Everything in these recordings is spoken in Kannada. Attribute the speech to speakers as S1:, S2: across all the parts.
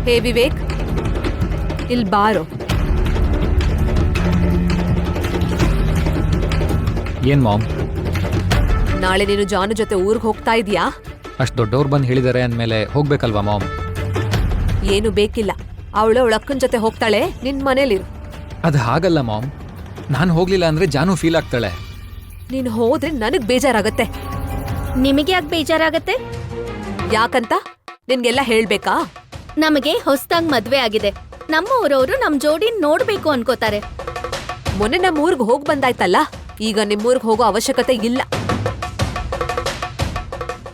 S1: ಹೇ ವಿವೇಕ್, ಇಲ್ಲಿ ಬಾರೋ.
S2: ಏನ್ ಮಾಮ್?
S1: ನಾಳೆ ನೀನು ಜಾನು ಜೊತೆ ಊರಿಗೆ ಹೋಗ್ತಾ ಇದೀಯಾ?
S2: ಅಷ್ಟು ದೊಡ್ಡವ್ರು ಬಂದು ಹೇಳಿದಾರೆ ಅಂದಮೇಲೆ ಹೋಗ್ಬೇಕಲ್ವಾ ಮಾಮ್?
S1: ಏನು ಬೇಕಿಲ್ಲ, ಅವಳು ಅವಳ ಅಕ್ಕನ ಜೊತೆ ಹೋಗ್ತಾಳೆ, ನಿನ್ ಮನೇಲಿರು.
S2: ಅದು ಹಾಗಲ್ಲ ಮಾಮ್, ನಾನು ಹೋಗ್ಲಿಲ್ಲ ಅಂದ್ರೆ ಜಾನು ಫೀಲ್ ಆಗ್ತಾಳೆ.
S1: ನೀನು ಹೋದ್ರೆ ನನಗ್ ಬೇಜಾರಾಗತ್ತೆ.
S3: ನಿಮಗೆ ಯಾಕೆ ಬೇಜಾರಾಗತ್ತೆ?
S1: ಯಾಕಂತ ನಿನ್ಗೆಲ್ಲ ಹೇಳ್ಬೇಕಾ?
S3: ನಮಗೆ ಹೊಸ್ದಾಗ್ ಮದ್ವೆ ಆಗಿದೆ. ನಮ್ಮ ಊರವರು ನಮ್ ಜೋಡಿ ನೋಡ್ಬೇಕು ಅನ್ಕೋತಾರೆ.
S1: ಮೊನ್ನೆ ನಮ್ಮ ಊರ್ಗ್ ಹೋಗ್ ಬಂದಾಯ್ತಲ್ಲ, ಈಗ ನಿಮ್ಮೂರ್ಗ್ ಹೋಗೋ ಅವಶ್ಯಕತೆ ಇಲ್ಲ.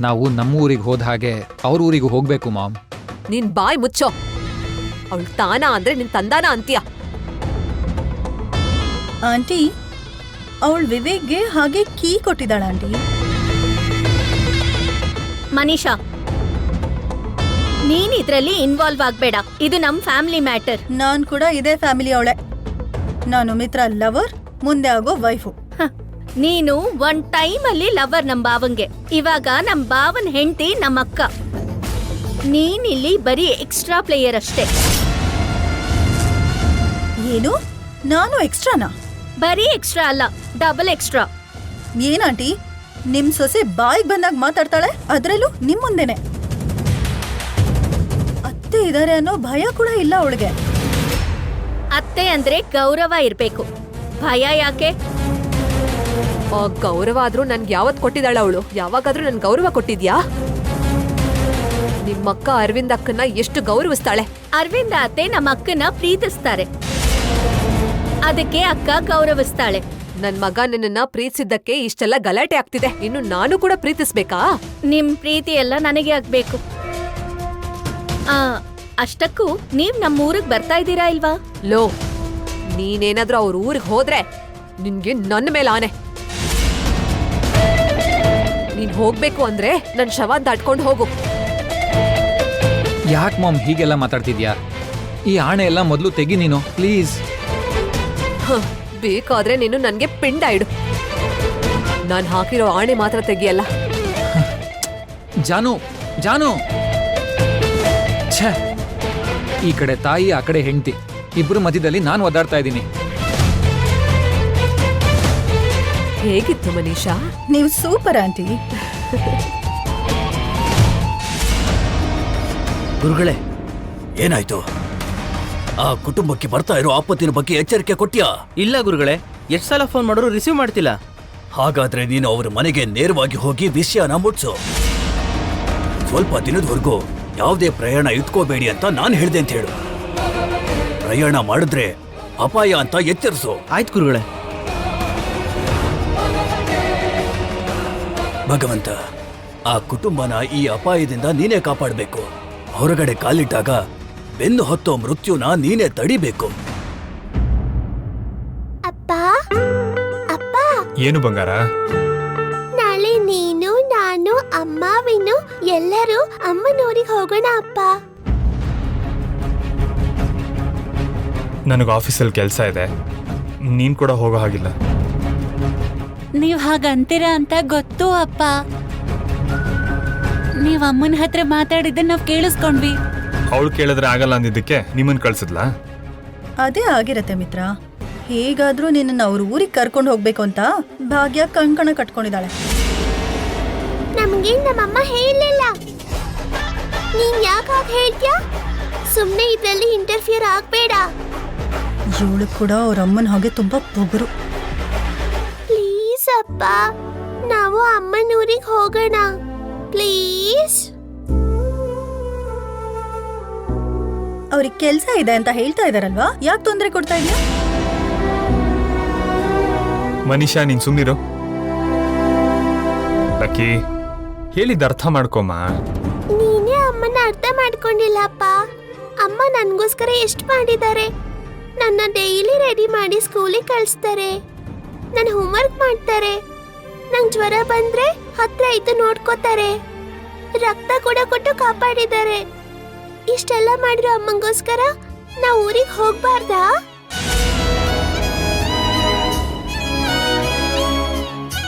S2: ನಾವು ನಮ್ಮ ಊರಿಗೆ ಹೋದ ಹಾಗೆ ಅವ್ರ ಊರಿಗೂ ಹೋಗ್ಬೇಕು ಮಾಮ್.
S1: ನೀನ್ ಬಾಯ್ ಮುಚ್ಚೋ. ಅವಳು ತಾನ ಅಂದ್ರೆ ನಿನ್ ತಂದಾನ ಅಂತೀಯ.
S4: ಆಂಟಿ, ಅವಳು ವಿವೇಕ್ಗೆ ಹಾಗೆ ಕೀ ಕೊಟ್ಟಿದ್ದಾಳ ಆಂಟಿ.
S3: ಮನೀಷಾ, ನೀನ್ ಇದ್ರಲ್ಲಿ ಇನ್ವಾಲ್ವ್ ಆಗ್ಬೇಡ. ಇದು ನಮ್ ಫ್ಯಾಮಿಲಿ ಮ್ಯಾಟರ್.
S4: ನಾನ್ ಕೂಡ ಇದೇ ಫ್ಯಾಮಿಲಿ ಅವಳೆ. ನಾನು ಮಿತ್ರ ಲವರ್, ಮುಂದೆ ಆಗೋ ವೈಫು.
S3: ನೀನು ಒಂದ್ ಟೈಮ್ ಅಲ್ಲಿ ಲವರ್ ನಮ್ ಬಾವಂಗೆ, ಇವಾಗ ನಮ್ ಬಾವನ್ ಹೆಂಡತಿ ನಮ್ ಅಕ್ಕ. ನೀನ್ ಇಲ್ಲಿ ಬರೀ ಎಕ್ಸ್ಟ್ರಾ ಪ್ಲೇಯರ್ ಅಷ್ಟೇ.
S4: ಏನು? ನಾನು ಎಕ್ಸ್ಟ್ರಾನಾ?
S3: ಬರೀ ಎಕ್ಸ್ಟ್ರಾ ಅಲ್ಲ, ಡಬಲ್ ಎಕ್ಸ್ಟ್ರಾ.
S4: ಏನಂಟಿ, ನಿಮ್ ಸೊಸೆ ಬಾಯಿಗೆ ಬಂದಾಗ ಮಾತಾಡ್ತಾಳೆ, ಅದ್ರಲ್ಲೂ ನಿಮ್ ಮುಂದೆನೆ. ಅತ್ತೆ ಇದಾರೆ ಅನ್ನೋ ಭಯ ಕೂಡ ಇಲ್ಲ ಅವಳಿಗೆ.
S3: ಅತ್ತೆ ಅಂದ್ರೆ ಗೌರವ ಇರ್ಬೇಕು, ಭಯ ಯಾಕೆ?
S1: ಗೌರವ ಆದ್ರೂ ನನ್ಗೆ ಯಾವತ್ ಕೊಟ್ಟಿದ್ದಾಳ ಅವಳು? ಯಾವಾಗಾದ್ರೂ ನನ್ ಗೌರವ ಕೊಟ್ಟಿದ್ಯಾ? ನಿಮ್ಮಕ್ಕ ಅರವಿಂದ್ ಅಕ್ಕನ್ನ ಎಷ್ಟು ಗೌರವಿಸ್ತಾಳೆ.
S3: ಅರವಿಂದ ಅತ್ತೆ ನಮ್ಮ ಅಕ್ಕನ ಪ್ರೀತಿಸ್ತಾರೆ, ಅದಕ್ಕೆ ಅಕ್ಕ ಗೌರವಿಸ್ತಾಳೆ.
S1: ನನ್ ಮಗ ನಿನ್ನ ಪ್ರೀತಿಸಿದ್ದಕ್ಕೆ ಇಷ್ಟೆಲ್ಲ ಗಲಾಟೆ ಆಗ್ತಿದೆ, ಇನ್ನು ನಾನು ಕೂಡ ಪ್ರೀತಿಸ್ಬೇಕಾ?
S3: ನಿಮ್ ಪ್ರೀತಿ ಎಲ್ಲ ನನಗೆ ಆಗ್ಬೇಕು. ಅಷ್ಟಕ್ಕೂ ನೀವ್ ನಮ್ಮ ಊರಿಗೆ ಬರ್ತಾ ಇದ್ದೀರಾ ಇಲ್ವಾ?
S1: ಲೋ, ನೀನೇನಾದ್ರೂ ಅವ್ರ ಊರಿಗೆ ಹೋದ್ರೆ ನಿನ್ಗೆ ನನ್ನ ಮೇಲೆ ಆನೆ. ನೀನ್ ಹೋಗ್ಬೇಕು ಅಂದ್ರೆ ನನ್ ಶವ ದಾಟ್ಕೊಂಡು ಹೋಗು.
S2: ಯಾಕೆ ಮಾಮ್ ಹೀಗೆಲ್ಲ ಮಾತಾಡ್ತಿದ್ಯಾ? ಈ ಆಣೆ ಎಲ್ಲ ಮೊದಲು ತೆಗಿ ನೀನು, ಪ್ಲೀಸ್.
S1: ಬೇಕಾದ್ರೆ ನೀನು ನನ್ಗೆ ಪಿಂಡ ಇಡು, ನಾನ್ ಹಾಕಿರೋ ಆಣೆ ಮಾತ್ರ ತೆಗಿಯಲ್ಲ.
S2: ಜಾನು, ಜಾನು, ಛೇ, ಈ ಕಡೆ ತಾಯಿ ಆ ಕಡೆ ಹೆಂಡತಿ, ಇಬ್ರು ಮಧ್ಯದಲ್ಲಿ ನಾನು ಒದ್ದಾಡ್ತಾ ಇದ್ದೀನಿ.
S1: ಹೇಗಿತ್ತು ಮನೀಷಾ?
S4: ನೀವು ಸೂಪರ್ ಆಂಟಿ.
S5: ಗುರುಗಳೇ, ಏನಾಯ್ತು? ಆ ಕುಟುಂಬಕ್ಕೆ ಬರ್ತಾ ಇರೋ ಆಪತ್ತಿನ ಬಗ್ಗೆ ಎಚ್ಚರಿಕೆ ಕೊಟ್ಯಾ?
S6: ಇಲ್ಲ ಗುರುಗಳೇ, ಎಷ್ಟು ಸಲ ಫೋನ್ ಮಾಡೋರು ರಿಸೀವ್ ಮಾಡ್ತಿಲ್ಲ.
S5: ಹಾಗಾದ್ರೆ ನೀನು ಅವ್ರ ಮನೆಗೆ ನೇರವಾಗಿ ಹೋಗಿ ವಿಷಯನ ಮುಟ್ಸು. ಸ್ವಲ್ಪ ದಿನದವರೆಗೂ ಯಾವುದೇ ಪ್ರಯಾಣ ಇಟ್ಕೋಬೇಡಿ ಅಂತ ನಾನು ಹೇಳ್ದೆ ಅಂತ ಹೇಳು. ಪ್ರಯಾಣ ಮಾಡಿದ್ರೆ ಅಪಾಯ ಅಂತ ಎಚ್ಚರಿಸು.
S6: ಆಯ್ತು ಗುರುಗಳೇ.
S5: ಭಗವಂತ, ಆ ಕುಟುಂಬನ ಈ ಅಪಾಯದಿಂದ ನೀನೇ ಕಾಪಾಡಬೇಕು. ಹೊರಗಡೆ ಕಾಲಿಟ್ಟಾಗ ಬೆನ್ನು ಹೊತ್ತೋ ಮೃತ್ಯುನ ನೀನೇ ತಡಿಬೇಕು.
S7: ಅಪ್ಪ, ಅಪ್ಪ,
S8: ಏನು ಬಂಗಾರ?
S7: ನಾಳೆ ನೀನು, ನಾನು, ಅಮ್ಮ, ವಿನು ಎಲ್ಲರೂ ಅಮ್ಮನೂರಿಗೆ ಹೋಗೋಣ ಅಪ್ಪ.
S8: ನನಗೆ ಆಫೀಸಲ್ಲಿ ಕೆಲಸ ಇದೆ, ನೀನ್ ಕೂಡ ಹೋಗೋ ಹಾಗಿಲ್ಲ.
S9: ನೀವ್ ಹಾಗಂತೀರಾ ಅಂತ ಗೊತ್ತು ಅಪ್ಪ. ನೀವ್ ಅಮ್ಮನ ಹತ್ರ ಮಾತಾಡಿದ್ದನ್ನ ನಾವ್ ಕೇಳಿಸ್ಕೊಂಡ್ವಿ.
S8: ಅವಳು ಕೇಳಿದ್ರೆ ಆಗಲ್ಲ ಅಂದಿದ್ದಕ್ಕೆ ನಿಮ್ಮನ್ ಕಳ್ಸಿದ್ಲಾ?
S4: ಅದೇ ಆಗಿರತ್ತೆ ಮಿತ್ರ. ಹೇಗಾದ್ರೂ ನಿನ್ನ ಅವ್ರ ಊರಿಗೆ ಕರ್ಕೊಂಡು ಹೋಗ್ಬೇಕು ಅಂತ ಭಾಗ್ಯ ಕಂಕಣ ಕಟ್ಕೊಂಡಿದ್ದಾಳೆ.
S7: ನಮ್ಗೆ ನಮ್ಮಮ್ಮ ಹೇಳಿಲ್ಲ. ನೀನ್ ಯಾಕಾಗ ಹೇಳ್ತ್ಯಾ? ಸುಮ್ನೆ ಇದ್ರಲ್ಲಿ ಇಂಟರ್ಫಿಯರ್ ಆಗ್ಬೇಡ.
S4: ಇವಳು ಕೂಡ ಅವ್ರ ಅಮ್ಮನ ಹಾಗೆ ತುಂಬಾ ಪೊಗರು.
S7: ಪ್ಲೀಸ್ ಅಪ್ಪ, ನಾವು ಅಮ್ಮನೂರಿಗೆ ಹೋಗೋಣ ಪ್ಲೀಸ್.
S4: ಅವ್ರಿಗೆ ಕೆಲ್ಸ ಇದೆ ಅಂತ ಹೇಳ್ತಾ ಇದಾರಲ್ವಾ, ಯಾಕೆ ತೊಂದರೆ ಕೊಡ್ತಾ ಇದೀಯಾ?
S8: ಮನೀಷಾ, ನೀನ್ ಸುಮ್ನಿರು. ಲಕ್ಕಿ, ಹೇಳಿದ ಅರ್ಥ ಮಾಡ್ಕೊಮ್ಮ.
S7: ನೀನೇ ಅಮ್ಮನ ಅರ್ಥ ಮಾಡ್ಕೊಂಡಿಲ್ಲ ಅಪ್ಪ. ಅಮ್ಮ ನನ್ಗೋಸ್ಕರ ಎಷ್ಟು ಮಾಡಿದ್ದಾರೆ. ನನ್ನ ಡೈಲಿ ರೆಡಿ ಮಾಡಿ ಸ್ಕೂಲಿಗೆ ಕಳಿಸ್ತಾರೆ, ನನ್ನ ಹೋಮ್ವರ್ಕ್ ಮಾಡ್ತಾರೆ, ನಂಗೆ ಜ್ವರ ಬಂದ್ರೆ ಹತ್ರ ಇದ್ದು ನೋಡ್ಕೋತಾರೆ, ರಕ್ತ ಕೂಡ ಕೊಟ್ಟು ಕಾಪಾಡಿದ್ದಾರೆ. ಇಷ್ಟೆಲ್ಲ ಮಾಡಿರೋ ಅಮ್ಮಂಗೋಸ್ಕರ ನಾ ಊರಿಗೆ ಹೋಗ್ಬಾರ್ದಾ?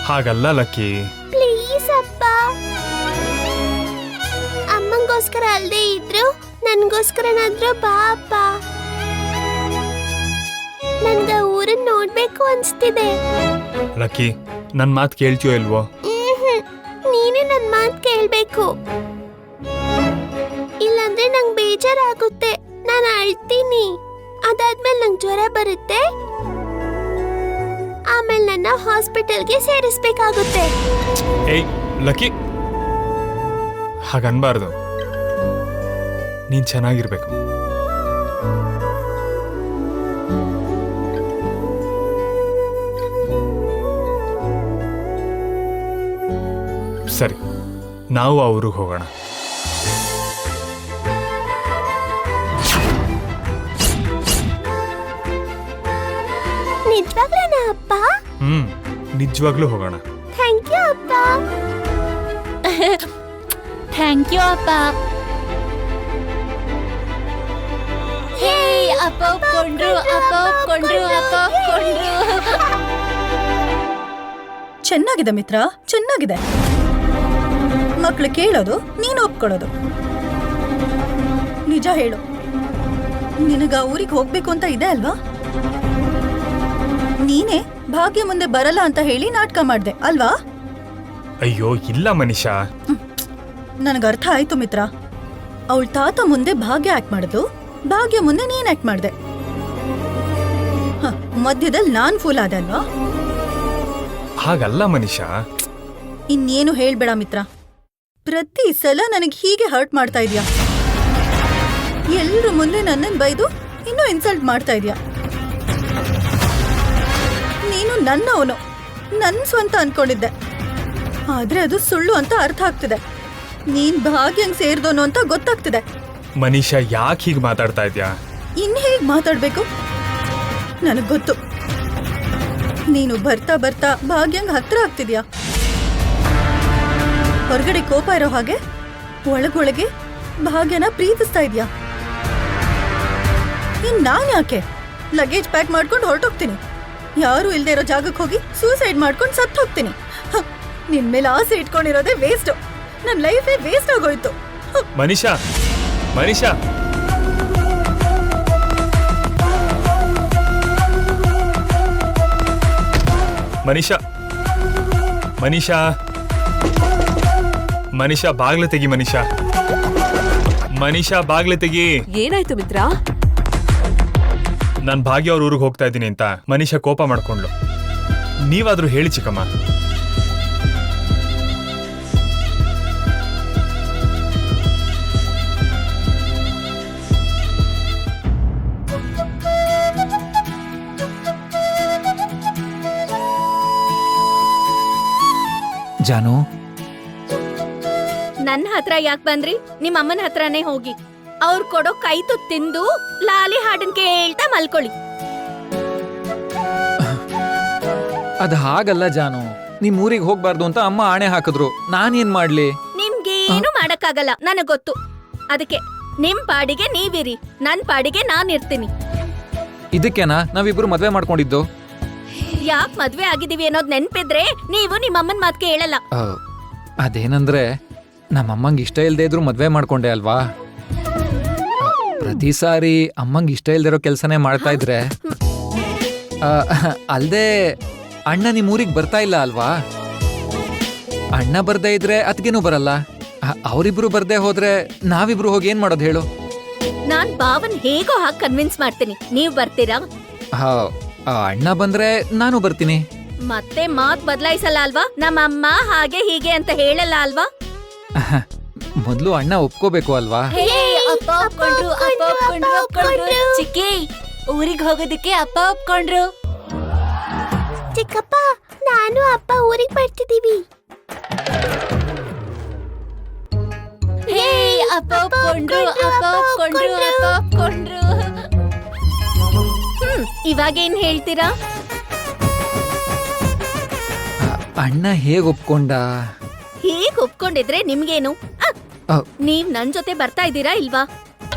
S8: ಹಾಗಲ್ಲ ಲಕ್ಕಿ.
S7: ಪ್ಲೀಸ್ ಅಪ್ಪ, ಅಮ್ಮಂಗೋಸ್ಕರ ಅಲ್ದೇ ಇದ್ರು ನನ್ಗೋಸ್ಕರನಾದ್ರೂ ಬಾ ಅಪ್ಪ. ನನ್ಗ ಊರನ್ನ ನೋಡ್ಬೇಕು ಅನ್ಸ್ತಿದೆ.
S8: ಲಕ್ಕಿ ನನ್ನ ಮಾತು ಕೇಳ್ತೀಯೋ ಇಲ್ವೋ?
S7: ನೀನೇ ನನ್ ಮಾತ್ ಕೇಳ್ಬೇಕು, ಇಲ್ಲಾಂದ್ರೆ ನಂಗ್ ಬೇಜಾರಾಗುತ್ತೆ. ನಾನು ಅಳ್ತೀನಿ. ಅದಾದ್ಮೇಲೆ ನಂಗೆ ಜ್ವರ ಬರುತ್ತೆ. ಆಮೇಲೆ ನನ್ನ ಹಾಸ್ಪಿಟಲ್ಗೆ ಸೇರಿಸ್ಬೇಕಾಗುತ್ತೆ.
S8: ಏಯ್ ಲಕ್ಕಿ, ಹಾಗನ್ಬಾರ್ದು. ನೀನ್ ಚೆನ್ನಾಗಿರ್ಬೇಕು. ಸರಿ, ನಾವು ಆ ಊರಿಗೆ ಹೋಗೋಣ.
S7: ನಿಜವಾಗ್ಲೇನಾ ಅಪ್ಪ?
S8: ನಿಜವಾಗ್ಲೂ ಹೋಗೋಣ.
S7: ಥ್ಯಾಂಕ್ ಯು ಅಪ್ಪ.
S9: ಥ್ಯಾಂಕ್ ಯು ಅಪ್ಪ. ಹೇ ಅಪ್ಪ ಒಪ್ಕೊಂಡ್ರು, ಅಪ್ಪ ಒಪ್ಕೊಂಡ್ರು, ಅಪ್ಪ ಒಪ್ಕೊಂಡ್ರು.
S4: ಚೆನ್ನಾಗಿದೆ ಮಿತ್ರ, ಚೆನ್ನಾಗಿದೆ. ಮಕ್ಳು ಕೇಳೋದು, ನೀನು ಒಪ್ಕೊಳ್ಳೋದು. ನಿಜ ಹೇಳು, ನಿನಗ ಊರಿಗೆ ಹೋಗ್ಬೇಕು ಅಂತ ಇದೆ ಅಲ್ವಾ? ನೀನೇ ಭಾಗ್ಯ ಮುಂದೆ ಬರಲ್ಲ ಅಂತ ಹೇಳಿ ನಾಟಕ ಮಾಡ್ದೆ ಅಲ್ವಾ?
S8: ಅಯ್ಯೋ ಇಲ್ಲ ಮನಿಷಾ.
S4: ನನಗೆ ಅರ್ಥ ಆಯ್ತು ಮಿತ್ರ. ಅವಳ ತಾತ ಮುಂದೆ ಭಾಗ್ಯ ಆಕ್ಟ್ ಮಾಡಿದ್ಲು, ಭಾಗ್ಯ ಮುಂದೆ ನೀನ್ ಆಕ್ಟ್ ಮಾಡ್ದೆ. ಮಧ್ಯದಲ್ಲಿ ನಾನ್ ಫೂಲ್ ಆದೆ ಅಲ್ವಾ?
S8: ಹಾಗಲ್ಲ ಮನಿಷಾ.
S4: ಇನ್ನೇನು ಹೇಳ್ಬೇಡ ಮಿತ್ರ. ಪ್ರತಿ ಸಲ ನನಗೆ ಹೀಗೆ ಹರ್ಟ್ ಮಾಡ್ತಾ ಇದ್ಯಾ. ಎಲ್ರ ಮುಂದೆ ನನ್ನನ್ನು ಬೈದು ಇನ್ನೂ ಇನ್ಸಲ್ಟ್ ಮಾಡ್ತಾ ಇದ್ಯಾ. ನೀನು ನನ್ನವನು, ನನ್ನ ಸ್ವಂತ ಅನ್ಕೊಂಡಿದ್ದೆ. ಆದ್ರೆ ಅದು ಸುಳ್ಳು ಅಂತ ಅರ್ಥ ಆಗ್ತಿದೆ. ನೀನ್ ಭಾಗ್ಯಂಗ್ ಸೇರ್ದೋನು ಅಂತ ಗೊತ್ತಾಗ್ತಿದೆ.
S8: ಮನಿಷಾ ಯಾಕೆ ಹೀಗೆ ಮಾತಾಡ್ತಾ ಇದ್ಯಾ?
S4: ಇನ್ ಹೇಗ್ ಮಾತಾಡ್ಬೇಕು ನನಗ್ ಗೊತ್ತು. ನೀನು ಬರ್ತಾ ಬರ್ತಾ ಭಾಗ್ಯಂಗ್ ಹತ್ರ ಆಗ್ತಿದ್ಯಾ. ಹೊರಗಡೆ ಕೋಪ ಇರೋ ಹಾಗೆ ಒಳಗೊಳಗೆ ಭಾಗ್ಯನ ಪ್ರೀತಿಸ್ತಾ ಇದ್ಯಾ. ಇನ್ ನಾನ್ ಯಾಕೆ ಲಗೇಜ್ ಪ್ಯಾಕ್ ಮಾಡ್ಕೊಂಡು ಹೊರಟೋಗ್ತೀನಿ. ಯಾರು ಇಲ್ದೇ ಇರೋ ಜಾಗಕ್ಕೆ ಹೋಗಿ ಸೂಸೈಡ್ ಮಾಡ್ಕೊಂಡು ಸತ್ತು ಹೋಗ್ತೀನಿ. ನಿನ್ ಮೇಲೆ ಆಸೆ ಇಟ್ಕೊಂಡಿರೋದೇ ವೇಸ್ಟ್. ನನ್ ಲೈಫೇ ವೇಸ್ಟ್ ಆಗೋಯ್ತು.
S8: ಮನಿಷಾ, ಮನಿಷಾ, ಮನಿಷಾ, ಮನಿಷಾ, ಮನಿಷಾ ಬಾಗ್ಲು ತೆಗಿ. ಮನಿಷಾ, ಮನಿಷಾ ಬಾಗ್ಲು ತೆಗಿ.
S1: ಏನಾಯ್ತು ಮಿತ್ರ?
S8: ನಾನ್ ಭಾಗ್ಯ ಅವ್ರ ಊರಿಗೆ ಹೋಗ್ತಾ ಇದ್ದೀನಿ ಅಂತ ಮನಿಷಾ ಕೋಪ ಮಾಡ್ಕೊಂಡ್ಲು. ನೀವಾದ್ರೂ ಹೇಳಿ ಚಿಕ್ಕಮ್ಮ.
S2: ಜಾನು,
S3: ನನ್ನ ಹತ್ರ ಯಾಕೆ ಬಂದ್ರಿ? ನಿಮ್ಮ ಅಮ್ಮನ ಹತ್ರನೇ ಹೋಗಿ. ಅವ್ರು ಕೊಡೋ ಕೈ ತುತ್ತು ತಿಂದು ಲಾಲಿ ಹಾಡನ್ ಕೇಳ್ತಾ ಮಲ್ಕೊಳ್ಳಿ.
S2: ಅದ್ ಹಾಗಲ್ಲ ಜಾನು. ನಿಮ್ ಊರಿಗೆ ಹೋಗ್ಬಾರ್ದು ಅಂತ ಅಮ್ಮ ಆಣೆ ಹಾಕಿದ್ರು. ನಾನೇನ್ ಮಾಡ್ಲಿ?
S3: ನಿಮ್ಗೇನು ಮಾಡಕ್ಕಾಗಲ್ಲ, ನನಗ್ ಗೊತ್ತು. ಅದಕ್ಕೆ ನಿಮ್ ಪಾಡಿಗೆ ನೀವಿರಿ, ನನ್ ಪಾಡಿಗೆ ನಾನ್ ಇರ್ತೀನಿ.
S2: ಇದಕ್ಕೇನಾ ನಾವಿಬ್ರು ಮದ್ವೆ ಮಾಡ್ಕೊಂಡಿದ್ದು?
S3: ಯಾಕೆ ಮದ್ವೆ ಆಗಿದೀವಿ ಅನ್ನೋದ್ ನೆನ್ಪಿದ್ರೆ ನೀವು ನಿಮ್ಮ ಅಮ್ಮನ್ ಮಾತ್ ಕೇಳಲ್ಲ.
S2: ಅದೇನಂದ್ರೆ ನಮ್ಮಮ್ಮಂಗ್ ಇಷ್ಟ ಇಲ್ದೇ ಇದ್ರು ಮದ್ವೆ ಮಾಡ್ಕೊಂಡೆ ಅಲ್ವಾ. ಪ್ರತಿ ಸಾರಿ ಅಮ್ಮಂಗ್ ಇಷ್ಟ ಇಲ್ದಿರೋ ಕೆಲ್ಸನೇ ಮಾಡ್ತಾ ಇದ್ರೆ ಅಲ್ದೆ ಅಣ್ಣ ನಿಮ್ ಊರಿಗೆ ಬರ್ತಾ ಇಲ್ಲ ಅಲ್ವಾ. ಅಣ್ಣ ಬರ್ದೇ ಇದ್ರೆ ಅತ್ಗೆನೂ ಬರಲ್ಲ. ಅವರಿಬ್ರು ಬರ್ದೇ ಹೋದ್ರೆ ನಾವಿಬ್ರು ಹೋಗಿ ಏನ್ ಮಾಡೋದು ಹೇಳು?
S3: ನಾನ್ ಭಾವನ್ ಹೇಗೋ ಹಾಗೆ ಕನ್ವಿನ್ಸ್ ಮಾಡ್ತೀನಿ. ನೀವ್ ಬರ್ತೀರಾ?
S2: ಅಣ್ಣ ಬಂದ್ರೆ ನಾನು ಬರ್ತೀನಿ.
S3: ಮತ್ತೆ ಮಾತ್ ಬದಲಾಯಿಸಲ್ಲ ಅಲ್ವಾ? ನಮ್ಮ ಅಮ್ಮ ಹಾಗೆ ಹೀಗೆ ಅಂತ ಹೇಳಲ್ಲ ಅಲ್ವಾ?
S2: ಮೊದ್ಲು ಅಣ್ಣ ಒಪ್ಕೋಬೇಕು ಅಲ್ವಾ?
S9: ಅಪ್ಪ ಒಪ್ಕೊಂಡ್ರು, ಅಪ್ಪ ಒಪ್ಕೊಂಡ್ರು, ಒಪ್ಕೊಂಡ್ರು. ಚಿಕ್ಕಿ, ಊರಿಗೆ ಹೋಗೋದಕ್ಕೆ ಅಪ್ಪ ಒಪ್ಕೊಂಡ್ರು.
S7: ಚಿಕ್ಕಪ್ಪ, ನಾನು ಅಪ್ಪ ಊರಿಗೆ ಬರ್ತಿದೀವಿ.
S9: ಹೇ ಅಪ್ಪ ಒಪ್ಕೊಂಡ್ರು, ಅಪ್ಪ ಒಪ್ಕೊಂಡ್ರು, ಅಪ್ಪ ಒಪ್ಕೊಂಡ್ರು.
S3: ಇವಾಗೇನ್ ಹೇಳ್ತೀರಾ?
S2: ಅಣ್ಣ ಹೇಗ್ ಒಪ್ಕೊಂಡ?
S3: ಹೀಗ್ ಒಪ್ಕೊಂಡಿದ್ರೆ ನಿಮ್ಗೇನು? ನೀವ್ ನನ್ ಜೊತೆ ಬರ್ತಾ ಇದ್ದೀರಾ ಇಲ್ವಾ?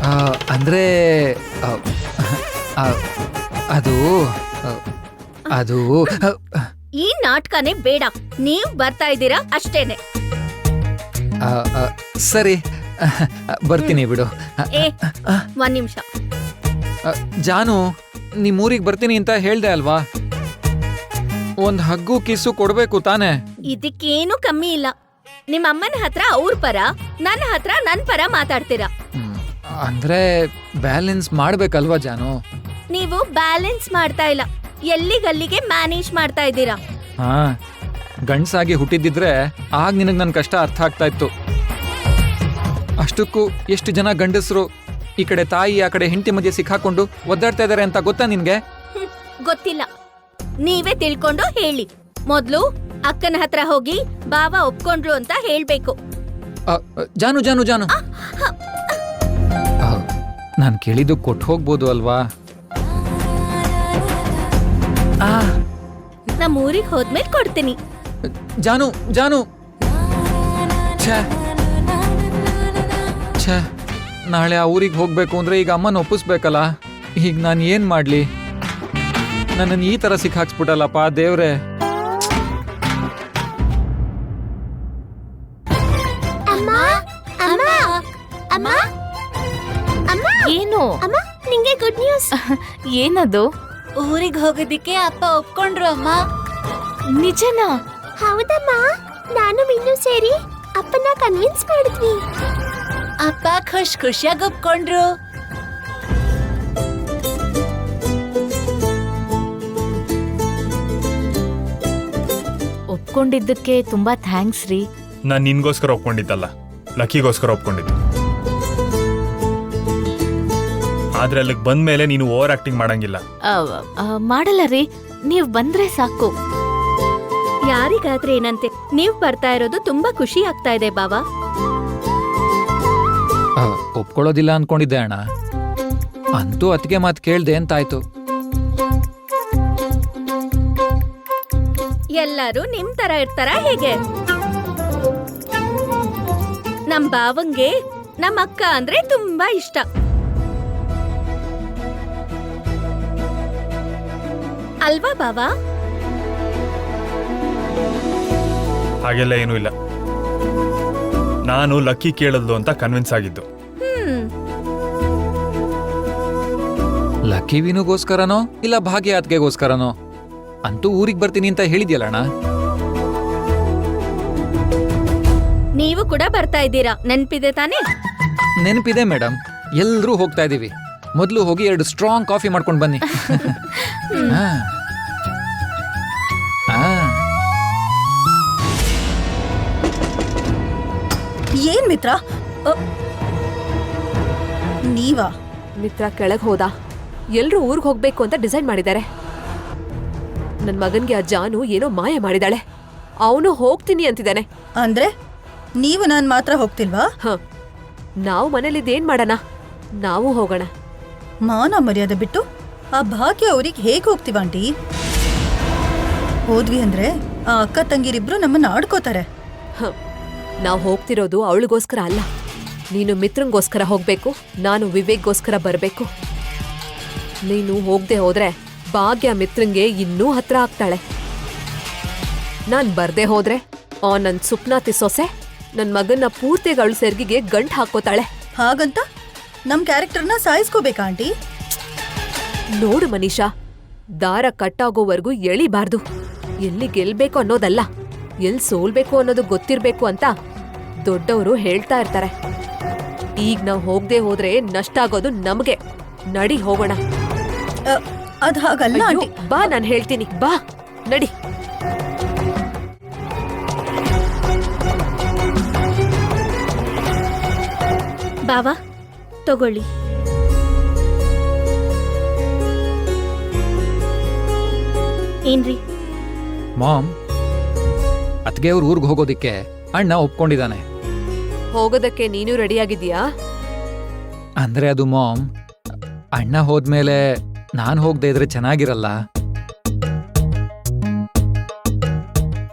S2: ಅಂದ್ರೆ ಅದು ಅದು
S3: ಈ ನಾಟಕನೇ ಬೇಡ. ನೀವ್ ಬರ್ತಾ ಇದ್ದೀರಾ ಅಷ್ಟೇನೆ.
S2: ಸರಿ, ಬರ್ತೀನಿ ಬಿಡು.
S3: ಏ ಒಂದ್ ನಿಮಿಷ.
S2: ಜಾನು, ನಿಮ್ಮೂರಿಗೆ ಬರ್ತೀನಿ ಅಂತ ಹೇಳ್ದೆ ಅಲ್ವಾ? ಒಂದ್ ಹಗ್ಗು ಕಿಸ್ಸು ಕೊಡ್ಬೇಕು ತಾನೇ?
S3: ಇದಕ್ಕೇನು ಕಮ್ಮಿ ಇಲ್ಲ. ನಿಮ್ಮ ಅಮ್ಮನ ಹತ್ರ ಅವ್ರ ಪರ, ನನ್ನ ಹತ್ರ ನನ್ ಪರ ಮಾತಾಡ್ತೀರಾ.
S2: ಅಂದ್ರೆ ಬ್ಯಾಲೆನ್ಸ್ ಮಾಡ್ಬೇಕಲ್ವಾ ಜಾನು?
S3: ನೀವು ಬ್ಯಾಲೆನ್ಸ್ ಮಾಡ್ತಾ ಇಲ್ಲ, ಎಲ್ಲಿಗಲ್ಲಿಗೆ ಮ್ಯಾನೇಜ್ ಮಾಡ್ತಾ ಇದ್ದೀರಾ.
S2: ಹಾ, ಗಂಡ್ಸಾಗಿ ಹುಟ್ಟಿದ್ದಿದ್ರೆ ಆಗ ನಿನಗ್ ನನ್ ಕಷ್ಟ ಅರ್ಥ ಆಗ್ತಾ ಇತ್ತು. ಅಷ್ಟಕ್ಕೂ ಎಷ್ಟು ಜನ ಗಂಡಸರು ಈ ಕಡೆ ತಾಯಿ ಆ ಕಡೆ ಹೆಂಡತಿ ಮಧ್ಯೆ ಸಿಕ್ಕಾಕೊಂಡು ಒದ್ದಾಡ್ತಾ ಇದಾರೆ ಅಂತ ಗೊತ್ತಾ ನಿನ್ಗೆ?
S3: ಗೊತ್ತಿಲ್ಲ, ನೀವೇ ತಿಳ್ಕೊಂಡು ಹೇಳಿ. ಮೊದ್ಲು ಅಕ್ಕನ ಹತ್ರ ಹೋಗಿ ಬಾವ ಒಪ್ಕೊಂಡ್ರು ಅಂತ ಹೇಳ್ಬೇಕು.
S2: ಜಾನು ಜಾನು ಜಾನು, ನಾನ್ ಕೇಳಿದ್ದು ಕೊಟ್ಟು ಹೋಗ್ಬೋದು ಅಲ್ವಾ?
S3: ನಮ್ ಊರಿಗೆ ಹೋದ್ಮೇಲೆ ಕೊಡ್ತೀನಿ.
S2: ಜಾನು ಜಾನು, ಛೇ, ನಾಳೆ ಆ ಊರಿಗೆ ಹೋಗ್ಬೇಕು ಅಂದ್ರೆ ಈಗ ಅಮ್ಮನ ಒಪ್ಪಿಸ್ಬೇಕಲ್ಲ. ಈಗ ನಾನು ಏನ್ ಮಾಡ್ಲಿ? ನನ್ನನ್ನು ಈ ತರ ಸಿಕ್ಕಾಕ್ಸ್ಬಿಟ್ಟಲ್ಲಪ್ಪ ದೇವ್ರೆ.
S7: ಅಮ್ಮ ಅಮ್ಮ ಅಮ್ಮ ಅಮ್ಮ,
S9: ಏನು
S7: ಅಮ್ಮ, ನಿಂಗೆ ಗುಡ್ ನ್ಯೂಸ್.
S9: ಏನದು? ಊರಿಗೆ ಹೋಗೋದಿಕ್ಕೆ ಅಪ್ಪ ಒಪ್ಕೊಂಡ್ರು ಅಮ್ಮ. ನಿಜನಾ?
S7: ಹೌದಮ್ಮ, ನಾನು ಮಿನ್ನು ಸೇರಿ ಅಪ್ಪನ ಕನ್ವಿನ್ಸ್ ಮಾಡಿದ್ವಿ.
S9: ಅಪ್ಪ ಖುಷಿಯಾಗಿ ಒಪ್ಕೊಂಡ್ರು. ಒಪ್ಕೊಂಡಿದ್ದಕ್ಕೆ ತುಂಬಾ ಥ್ಯಾಂಕ್ಸ್ ರೀ.
S8: ನಾನು ನಿನ್ಗೋಸ್ಕರ ಒಪ್ಕೊಂಡಿದ್ದಲ್ಲ, ಲಕ್ಕಿಗೋಸ್ಕರ ಒಪ್ಕೊಂಡಿದ್ದೆ. ಆದ್ರೆ ಅಲ್ಲಿಗೆ ಬಂದ್ಮೇಲೆ ನೀನು ಓವರ್ ಆಕ್ಟಿಂಗ್ ಮಾಡಂಗಿಲ್ಲ.
S9: ಮಾಡಲ್ಲ ರೀ, ನೀವ್ ಬಂದ್ರೆ ಸಾಕು.
S3: ಯಾರಿಗಾದ್ರೆ ಏನಂತೆ, ನೀವ್ ಬರ್ತಾ ಇರೋದು ತುಂಬಾ ಖುಷಿ ಆಗ್ತಾ ಇದೆ ಬಾವಾ.
S2: ಒಪ್ಕೊಳ್ಳೋದಿಲ್ಲ ಅನ್ಕೊಂಡಿದ್ದೆ ಅಣ್ಣ, ಅಂತೂ ಅತ್ತಿಗೆ ಮಾತು ಕೇಳ್ದೆ ಅಂತಾಯ್ತು.
S3: ಎಲ್ಲರೂ ನಿಮ್ ತರ ಇರ್ತಾರ ಹೇಗೆ? ನಮ್ ಬಾವಂಗೆ ನಮ್ ಅಕ್ಕ ಅಂದ್ರೆ ತುಂಬಾ ಇಷ್ಟ. ಅಲ್ವಾ ಬಾವಾ?
S8: ಹಾಗೆಲ್ಲ ಏನೂ ಇಲ್ಲ. ನಾನು ಲಕ್ಕಿ ಕೇಳಲ್ದು ಅಂತ ಕನ್ವಿನ್ಸ್ ಆಗಿದ್ದು.
S2: ಲಕ್ಕಿ ವಿನುಗೋಸ್ಕರನೋ ಇಲ್ಲ ಭಾಗ್ಯ ಅತ್ಗೆಗೋಸ್ಕರನೋ? ಅಂತೂ ಊರಿಗೆ ಬರ್ತೀನಿ ಅಂತ ಹೇಳಿದ್ಯಲ್ಲಣ್ಣ.
S3: ನೀವು ಕೂಡ ಬರ್ತಾ ಇದ್ದೀರಾ, ನೆನ್ಪಿದೆ ತಾನೇ?
S2: ನೆನಪಿದೆ ಮೇಡಮ್, ಎಲ್ರೂ ಹೋಗ್ತಾ ಇದೀವಿ. ಮೊದಲು ಹೋಗಿ 2 ಸ್ಟ್ರಾಂಗ್ ಕಾಫಿ ಮಾಡ್ಕೊಂಡು ಬನ್ನಿ.
S4: ಏನ್ ಮಿತ್ರ, ನೀವಾ?
S1: ಮಿತ್ರ ಕೆಳಗ್ ಹೋದ. ಎಲ್ರೂ ಊರ್ಗ್ ಹೋಗ್ಬೇಕು ಅಂತ ಡಿಸೈಡ್ ಮಾಡಿದ್ದಾರೆ. ನನ್ ಮಗನ್ಗೆ ಆ ಜಾನು ಏನೋ ಮಾಯ ಮಾಡಿದಾಳೆ. ಅವನು ಹೋಗ್ತೀನಿ ಅಂತಿದ್ದಾನೆ.
S4: ಅಂದ್ರೆ ನೀವು ನಾನ್ ಮಾತ್ರ ಹೋಗ್ತಿಲ್ವಾ?
S1: ನಾವು ಮನೇಲಿದ್ದೇನ್ ಮಾಡೋಣ? ನಾವು ಹೋಗೋಣ.
S4: ಮಾನ ಮರ್ಯಾದೆ ಬಿಟ್ಟು ಆ ಭಾಗ್ಯ ಅವ್ರಿಗೆ ಹೇಗ್ ಹೋಗ್ತೀವ ಆಂಟಿ? ಹೋದ್ವಿ ಅಂದ್ರೆ ಆ ಅಕ್ಕ ತಂಗಿರಿಬ್ರು ನಮ್ಮನ್ನ ಆಡ್ಕೋತಾರೆ.
S1: ನಾವು ಹೋಗ್ತಿರೋದು ಅವಳಿಗೋಸ್ಕರ ಅಲ್ಲ. ನೀನು ಮಿತ್ರಂಗೋಸ್ಕರ ಹೋಗ್ಬೇಕು, ನಾನು ವಿವೇಕ್ಗೋಸ್ಕರ ಬರ್ಬೇಕು. ನೀನು ಹೋಗ್ದೆ ಹೋದ್ರೆ ಭಾಗ್ಯ ಮಿತ್ರಂಗೆ ಇನ್ನೂ ಹತ್ರ ಆಗ್ತಾಳೆ. ನಾನ್ ಬರ್ದೆ ಹೋದ್ರೆ ನನ್ ಸುಪ್ನಾತಿ ಸೊಸೆ ನನ್ ಮಗನ್ನ ಪೂರ್ತಿಗೆ ಅವಳು ಸೆರ್ಗಿಗೆ ಗಂಟ್ ಹಾಕೋತಾಳೆ.
S4: ಹಾಗಂತ ನಮ್ ಕ್ಯಾರೆಕ್ಟರ್ನ ಸಾಯಿಸ್ಕೋಬೇಕಾ ಆಂಟಿ?
S1: ನೋಡು ಮನೀಷಾ, ದಾರ ಕಟ್ಟಾಗೋವರೆಗೂ ಎಳಿಬಾರ್ದು. ಎಲ್ಲಿ ಗೆಲ್ಬೇಕು ಅನ್ನೋದಲ್ಲ, ಎಲ್ಲಿ ಸೋಲ್ಬೇಕು ಅನ್ನೋದು ಗೊತ್ತಿರ್ಬೇಕು ಅಂತ ದೊಡ್ಡವರು ಹೇಳ್ತಾ ಇರ್ತಾರೆ. ಈಗ ನಾವು ಹೋಗದೆ ಹೋದ್ರೆ ನಷ್ಟ ಆಗೋದು ನಮ್ಗೆ. ನಡಿ ಹೋಗೋಣ.
S4: ಅದ್ ಹಾಗಲ್ಲ
S1: ಅಯ್ಯೋ,
S4: ಆಂಟಿ.
S1: ಬಾ, ನಾನು ಹೇಳ್ತೀನಿ, ಬಾ ನಡಿ.
S3: ಬಾವಾ ತಗೊಳ್ಳಿ. ಏನ್ರಿ?
S2: ಮಾಮ್, ಅತ್ಗೆ ಅವ್ರ ಊರ್ಗ್ ಹೋಗೋದಿಕ್ಕೆ ಅಣ್ಣ ಒಪ್ಕೊಂಡಿದ್ದಾನೆ.
S1: ಹೋಗೋದಕ್ಕೆ ನೀನು ರೆಡಿಯಾಗಿದ್ಯಾ?
S2: ಅಂದ್ರೆ ಅದು ಮಾಮ್, ಅಣ್ಣ ಹೋದ್ಮೇಲೆ ನಾನ್ ಹೋಗದೆ ಇದ್ರೆ ಚೆನ್ನಾಗಿರಲ್ಲ.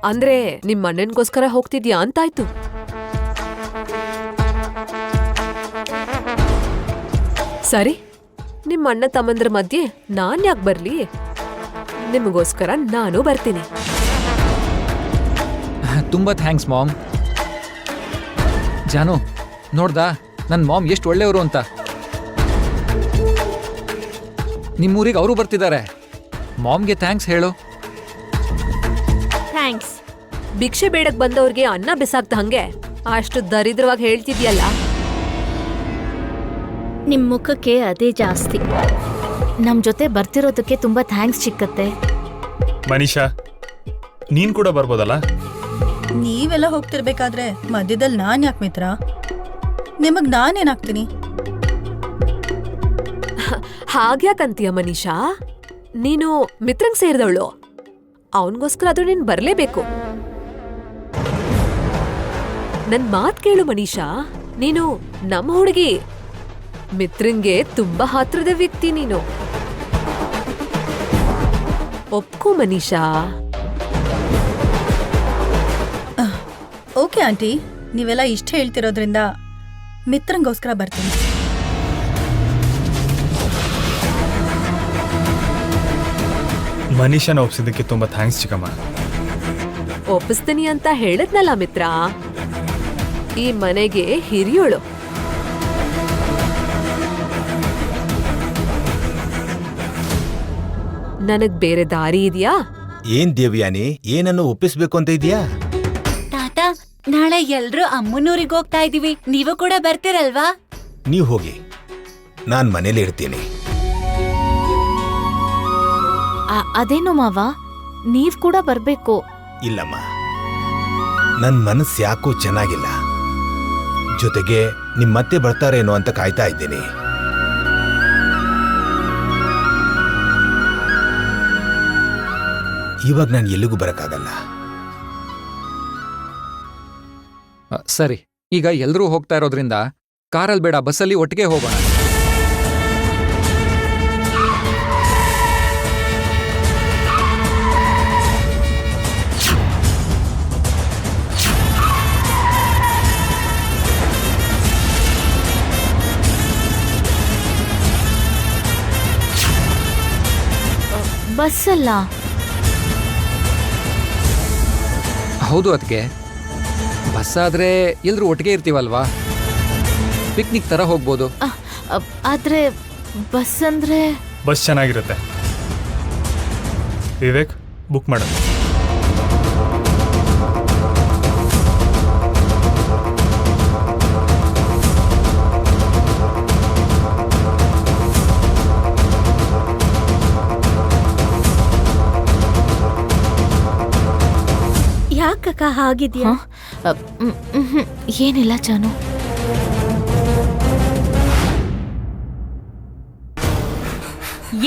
S1: ಅಂದ್ರೆ ನಿಮ್ ಅಣ್ಣನ್ಗೋಸ್ಕರ ಹೋಗ್ತಿದ್ಯಾ ಅಂತಾಯ್ತು. ಸರಿ, ನಿಮ್ಮ ಅಣ್ಣ ತಮ್ಮಂದ್ರ ಮಧ್ಯೆ ನಾನ್ ಯಾಕೆ ಬರ್ಲಿ? ನಿಮಗೋಸ್ಕರ ನಾನು ಬರ್ತೀನಿ.
S2: ತುಂಬಾ ಥ್ಯಾಂಕ್ಸ್ ಮಾಮ್. ಜಾನು, ನೋಡ್ದಾ ನನ್ನ ಮಾಮ್ ಎಷ್ಟು ಒಳ್ಳೆಯವರು ಅಂತ. ನಿಮ್ಮೂರಿಗೆ ಅವರು ಬರ್ತಿದ್ದಾರೆ. ಮಾಮ್ಗೆ ಥ್ಯಾಂಕ್ಸ್ ಹೇಳು.
S3: ಥ್ಯಾಂಕ್ಸ್.
S1: ಭಿಕ್ಷೆ ಬೇಡಕ್ ಬಂದವ್ರಿಗೆ ಅನ್ನ ಬಿಸಾಕ್ತ ಹಂಗೆ ಅಷ್ಟು ದರಿದ್ರವಾಗಿ ಹೇಳ್ತಿದ್ಯಲ್ಲ.
S3: ನಿಮ್ ಮುಖಕ್ಕೆ ಅದೇ ಜಾಸ್ತಿ.
S9: ನಮ್ ಜೊತೆ ಬರ್ತಿರೋದಕ್ಕೆ ತುಂಬಾ ಥ್ಯಾಂಕ್ಸ್ ಚಿಕ್ಕತ್ತೆ.
S8: ಮನೀಷಾ, ನೀನ್ ಕೂಡ ಬರ್ಬೋದಲ್ಲ?
S4: ನೀವೆಲ್ಲ ಹೋಗ್ತಿರ್ಬೇಕಾದ್ರೆ ಮಧ್ಯದಲ್ಲಿ ನಾನ್ ಯಾಕೆ ಮಿತ್ರ? ನಿಮಗ್ ನಾನೇನಾಗ್ತೀನಿ?
S1: ಹಾಗ್ಯಾಕಂತೀಯ ಮನೀಷಾ? ನೀನು ಮಿತ್ರಂಗ್ ಸೇರಿದವಳು. ಅವನಿಗೋಸ್ಕರ ಆದ್ರೂ ನೀನ್ ಬರ್ಲೇಬೇಕು. ನನ್ ಮಾತ್ ಕೇಳು ಮನೀಷಾ, ನೀನು ನಮ್ಮ ಹುಡುಗಿ. ಮಿತ್ರಂಗೆ ತುಂಬಾ ಹತ್ರದ ವ್ಯಕ್ತಿ ನೀನು. ಒಪ್ಕೋ ಮನೀಷಾ.
S4: ಓಕೆ ಆಂಟಿ, ನೀವೆಲ್ಲ ಇಷ್ಟ ಹೇಳ್ತಿರೋದ್ರಿಂದ ಮಿತ್ರಂಗೋಸ್ಕರ ಬರ್ತೀನಿ.
S8: ಮನೀಷನ ಒಪ್ಸಿದ್ದಕ್ಕೆ ತುಂಬಾ ಥ್ಯಾಂಕ್ಸ್ ಚಿಕ್ಕಮ್ಮ.
S1: ಒಪ್ಪಿಸ್ತೀನಿ ಅಂತ ಹೇಳದ್ನಲ್ಲ ಮಿತ್ರ, ಈ ಮನೆಗೆ ಹಿರಿಯೋಳು. ನನಗ್ ಬೇರೆ ದಾರಿ ಇದೆಯಾ?
S10: ಏನ್ ದೇವ್ಯಾನಿ, ಏನನ್ನು ಒಪ್ಪಿಸ್ಬೇಕು ಅಂತ ಇದೆಯಾ?
S9: ತಾತ, ನಾಳೆ ಎಲ್ರೂ ಅಮ್ಮನೂರಿಗೆ ಹೋಗ್ತಾ ಇದೀವಿ. ನೀವು ಕೂಡ ಬರ್ತೀರಲ್ವಾ?
S10: ನೀವ್ ಹೋಗಿ, ನಾನ್ ಮನೇಲಿ ಇರ್ತೀನಿ.
S9: ಅದೇನು ಮಾವ, ನೀವ್ ಕೂಡ ಬರ್ಬೇಕು.
S10: ಇಲ್ಲಮ್ಮ, ನನ್ ಮನಸ್ಸು ಯಾಕೋ ಚೆನ್ನಾಗಿಲ್ಲ. ಜೊತೆಗೆ ನಿಮ್ಮತ್ತೆ ಬರ್ತಾರೇನೋ ಅಂತ ಕಾಯ್ತಾ ಇದ್ದೀನಿ. ಇವಾಗ ನಾನು ಎಲ್ಲಿಗೂ ಬರಕ್ಕಾಗಲ್ಲ.
S2: ಸರಿ, ಈಗ ಎಲ್ರೂ ಹೋಗ್ತಾ ಇರೋದ್ರಿಂದ ಕಾರಲ್ಲಿ ಬೇಡ, ಬಸ್ಸಲ್ಲಿ ಒಟ್ಟಿಗೆ ಹೋಗೋಣ.
S9: ಬಸ್ಸಲ್ಲ?
S2: ಹೌದು ಅದಕ್ಕೆ. ಬಸ್ಸಾದ್ರೆ ಎಲ್ರೂ ಒಟ್ಟಿಗೆ ಇರ್ತೀವಲ್ವಾ, ಪಿಕ್ನಿಕ್ ತರ ಹೋಗ್ಬೋದು.
S9: ಆದ್ರೆ ಬಸ್ ಅಂದ್ರೆ
S8: ಬಸ್ ಚೆನ್ನಾಗಿರುತ್ತೆ. ವಿವೇಕ್, ಬುಕ್ ಮಾಡು.
S3: ಯಾಕಕ್ಕ ಹಾಗಿದ್ಯಾ?
S9: ಏನಿಲ್ಲ ಚಾನು.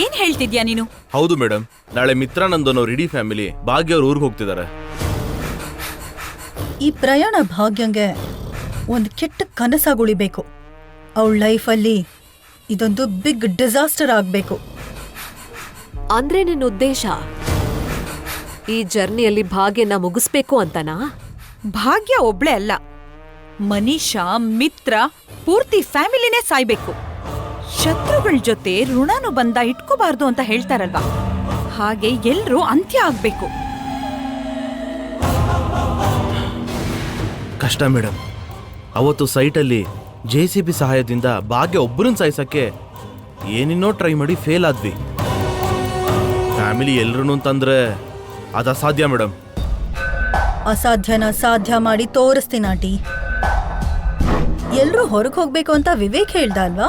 S11: ಏನ್ ಹೇಳ್ತಿದ್ಯಾ ನೀನು?
S6: ಹೌದು ಮೇಡಮ್, ನಾಳೆ ಮಿತ್ರಾನಂದನ್ ಅವ್ರ ಇಡೀ ಫ್ಯಾಮಿಲಿ ಭಾಗ್ಯ ಅವ್ರ ಊರಿಗೆ ಹೋಗ್ತಿದ್ದಾರೆ.
S4: ಈ ಪ್ರಯಾಣ ಭಾಗ್ಯಂಗೆ ಒಂದು ಕೆಟ್ಟ ಕನಸಾಗುಳಿಬೇಕು. ಅವಳ ಲೈಫಲ್ಲಿ ಇದೊಂದು ಬಿಗ್ ಡಿಸಾಸ್ಟರ್ ಆಗ್ಬೇಕು.
S1: ಅಂದ್ರೆ ನಿನ್ನ ಉದ್ದೇಶ ಈ ಜರ್ನಿಯಲ್ಲಿ ಭಾಗ್ಯನ ಮುಗಿಸ್ಬೇಕು ಅಂತನಾ?
S11: ಭಾಗ್ಯ ಒಬ್ಳೆ ಅಲ್ಲ, ಮನೀಷಾ, ಮಿತ್ರ, ಪೂರ್ತಿ ಫ್ಯಾಮಿಲಿನೇ ಸಾಯ್ಬೇಕು. ಶತ್ರುಗಳ ಜೊತೆ ಋಣನು ಬಂದ ಇಟ್ಕೋಬಾರ್ದು ಅಂತ ಹೇಳ್ತಾರಲ್ವಾ, ಹಾಗೆ ಎಲ್ರೂ ಅಂತ್ಯ ಆಗ್ಬೇಕು.
S6: ಕಷ್ಟ ಮೇಡಮ್. ಅವತ್ತು ಸೈಟಲ್ಲಿ JCB ಸಹಾಯದಿಂದ ಭಾಗ್ಯ ಒಬ್ಬರನ್ನ ಸಾಯಿಸಕ್ಕೆ ಏನೇನೋ ಟ್ರೈ ಮಾಡಿ ಫೇಲ್ ಆದ್ವಿ. ಫ್ಯಾಮಿಲಿ ಎಲ್ರೂ ಅಂತಂದ್ರೆ ಅದು ಅಸಾಧ್ಯ ಮೇಡಮ್.
S4: ಅಸಾಧ್ಯನ ಸಾಧ್ಯ ಮಾಡಿ ತೋರಿಸ್ತೀನಿ ಆಂಟಿ. ಎಲ್ರೂ ಹೊರಗೆ ಹೋಗ್ಬೇಕು ಅಂತ ವಿವೇಕ್ ಹೇಳ್ದ ಅಲ್ವಾ?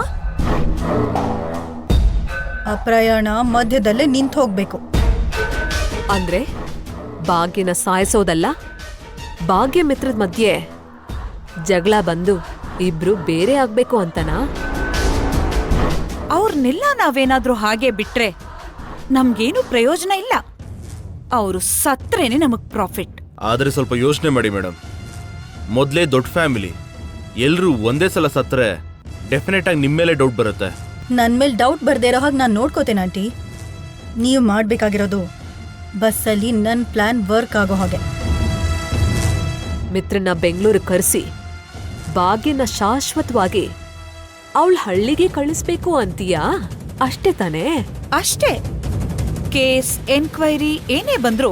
S4: ಆ ಪ್ರಯಾಣ ಮಧ್ಯದಲ್ಲೇ ನಿಂತು ಹೋಗ್ಬೇಕು.
S1: ಅಂದ್ರೆ ಭಾಗ್ಯನ ಸಾಯಿಸೋದಲ್ಲ, ಭಾಗ್ಯ ಮಿತ್ರದ ಮಧ್ಯೆ ಜಗಳ ಬಂದು ಇಬ್ರು ಬೇರೆ ಆಗ್ಬೇಕು ಅಂತನಾ?
S11: ಅವ್ರನ್ನೆಲ್ಲ ನಾವೇನಾದ್ರೂ ಹಾಗೆ ಬಿಟ್ರೆ ನಮ್ಗೇನು ಪ್ರಯೋಜನ ಇಲ್ಲ. ಅವರು ಸತ್ರೇನೆ ನಮಗ್ ಪ್ರಾಫಿಟ್.
S6: ಆದರೆ ಸ್ವಲ್ಪ ಯೋಚನೆ ಮಾಡಿ ಮೇಡಮ್. ಮೊದಲೇ ದೊಡ್ಡ ಫ್ಯಾಮಿಲಿ, ಎಲ್ರೂ ಒಂದೇ ಸಲ ಸತ್ರೆ ಡೆಫಿನೆಟ್ ಆಗಿ ನಿಮ್ಮ ಮೇಲೆ ಡೌಟ್ ಬರುತ್ತೆ.
S4: ನನ್ನ ಮೇಲೆ ಡೌಟ್ ಬರ್ದೇ ಇರೋ ಹಾಗೆ ನಾನು ನೋಡ್ಕೋತೇನೆ ಆಂಟಿ. ನೀವು ಮಾಡಬೇಕಾಗಿರೋದು ಬಸ್ಸಲ್ಲಿ ನನ್ನ ಪ್ಲಾನ್ ವರ್ಕ್ ಆಗೋ ಹಾಗೆ.
S1: ಮಿತ್ರನ ಬೆಂಗಳೂರಿಗೆ ಕರೆಸಿ ಭಾಗ್ಯನ ಶಾಶ್ವತವಾಗಿ ಅವಳ ಹಳ್ಳಿಗೆ ಕಳಿಸ್ಬೇಕು ಅಂತೀಯಾ? ಅಷ್ಟೇ ತಾನೇ?
S11: ಅಷ್ಟೇ. ಕೇಸ್, ಎನ್ಕ್ವೈರಿ ಏನೇ ಬಂದ್ರು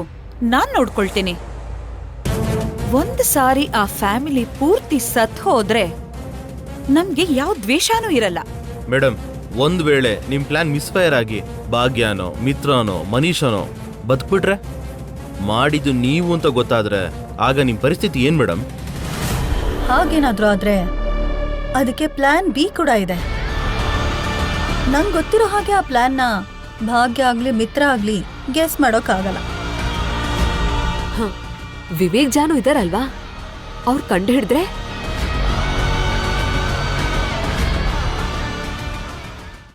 S11: ನಾನ್ ನೋಡ್ಕೊಳ್ತೇನೆ. ಒಂದ್ ಸಾರಿ ಆ ಫ್ಯಾಮಿಲಿ ಪೂರ್ತಿ ಸತ್ ಹೋದ್ರೆ ನಮ್ಗೆ ಯಾವ ದ್ವೇಷನೂ ಇರಲ್ಲ.
S6: ಮೇಡಮ್, ಒಂದ್ ವೇಳೆ ನಿಮ್ ಪ್ಲಾನ್ ಮಿಸ್ಫೈರ್ ಆಗಿ ಭಾಗ್ಯನೋ ಮಿತ್ರನೋ ಮನೀಷನೋ ಬದುಕ್ಬಿಟ್ರೆ, ಮಾಡಿದ್ದು ನೀವು ಅಂತ ಗೊತ್ತಾದ್ರೆ ಆಗ ನಿಮ್ ಪರಿಸ್ಥಿತಿ ಏನ್ ಮೇಡಮ್?
S4: ಹಾಗೇನಾದ್ರೂ ಆದ್ರೆ ಅದಕ್ಕೆ ಪ್ಲಾನ್ ಬಿ ಕೂಡ ಇದೆ. ನಂಗೆ ಗೊತ್ತಿರೋ ಹಾಗೆ ಆ ಪ್ಲಾನ್ನ ಭಾಗ್ಯ ಆಗ್ಲಿ ಮಿತ್ರ ಆಗ್ಲಿ ಗೆಸ್ ಮಾಡೋಕ್ಕಾಗಲ್ಲ.
S1: ವಿವೇಕ್ ಜಾನು ಇದಾರಲ್ವಾ, ಅವ್ರು ಕಂಡು ಹಿಡಿದ್ರೆ